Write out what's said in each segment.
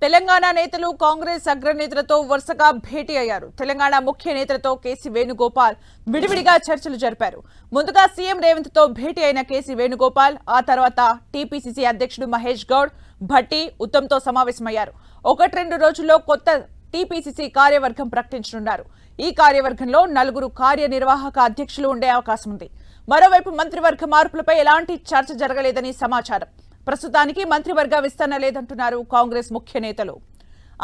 తెలంగాణ నేతలు కాంగ్రెస్ అగ్రనేతలతో వరుసగా భేటీ అయ్యారు. తెలంగాణ ముఖ్య నేతలతో కేసీ వేణుగోపాల్ విడివిడిగా చర్చలు జరిపారు. ముందుగా సీఎం రేవంత్ తో భేటీ అయిన కేసీ వేణుగోపాల్ ఆ తర్వాత టీపీసీసీ అధ్యక్షుడు మహేష్ గౌడ్, భట్టి, ఉత్తమ్తో సమావేశమయ్యారు. 1-2 రోజుల్లో కొత్త టీపీసీసీ కార్యవర్గం ప్రకటించనున్నారు. ఈ కార్యవర్గంలో 4 కార్యనిర్వాహక అధ్యక్షులు ఉండే అవకాశం ఉంది. మరోవైపు మంత్రివర్గ మార్పులపై ఎలాంటి చర్చ జరగలేదని సమాచారం. ప్రస్తుతానికి మంత్రివర్గ విస్తరణ లేదంటున్నారు కాంగ్రెస్ ముఖ్య నేతలు.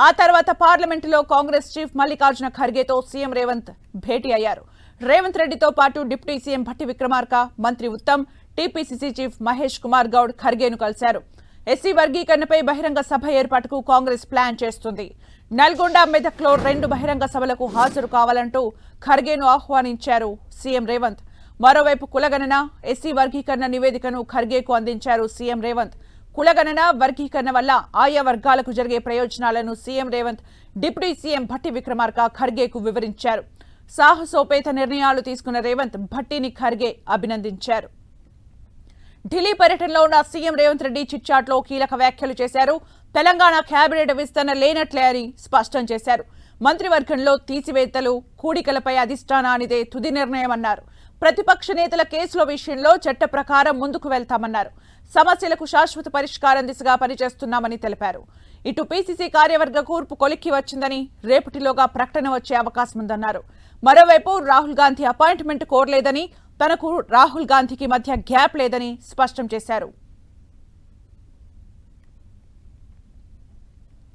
ఆ తర్వాత పార్లమెంటులో కాంగ్రెస్ చీఫ్ మల్లికార్జున ఖర్గేతో సీఎం రేవంత్ భేటీ అయ్యారు. రేవంత్ రెడ్డితో పాటు డిప్యూటీ సీఎం భట్టి విక్రమార్క, మంత్రి ఉత్తమ్, టీపీసీసీ చీఫ్ మహేష్ కుమార్ గౌడ్ ఖర్గేను కలిశారు. ఎస్సీ వర్గీకరణపై బహిరంగ సభ ఏర్పాటుకు కాంగ్రెస్ ప్లాన్ చేస్తుంది. నల్గొండ, మెదక్లో 2 బహిరంగ సభలకు హాజరు కావాలంటూ ఖర్గేను ఆహ్వానించారు సీఎం రేవంత్. మరోవైపు కులగణన, ఎస్సీ వర్గీకరణ నివేదికను ఖర్గేకు అందించారు సీఎం రేవంత్. కులగణన, వర్గీకరణ వల్ల ఆయా వర్గాలకు జరిగే ప్రయోజనాలను CM Revanth, deputy CM Bhatti Vikramarka ఖర్గేకు వివరించారు. సాహసోపేత నిర్ణయాలు తీసుకున్న రేవంత్, భట్టిని ఖర్గే అభినందించారు. ఢిల్లీ పర్యటనలో ఉన్న సీఎం రేవంత్ రెడ్డి చిట్చాట్లో కీలక వ్యాఖ్యలు చేశారు. తెలంగాణ కేబినెట్ విస్తరణ లేనట్లే అని స్పష్టం చేశారు. మంత్రివర్గంలో తీసివేతలు, కూడికలపై అధిష్టానానిదే తుది నిర్ణయమన్నారు. ప్రతిపక్ష నేతల కేసుల విషయంలో చట్ట ప్రకారం ముందుకు వెళ్తామన్నారు. సమస్యలకు శాశ్వత పరిష్కారం దిశగా పనిచేస్తున్నామని తెలిపారు. ఇటు పీసీసీ కార్యవర్గ కూర్పు కొలిక్కి వచ్చిందని, రేపటిలోగా ప్రకటన వచ్చే అవకాశం ఉందన్నారు. మరోవైపు రాహుల్ గాంధీ అపాయింట్మెంట్ కోరలేదని, తనకు రాహుల్ గాంధీకి మధ్య గ్యాప్ లేదని స్పష్టం చేశారు.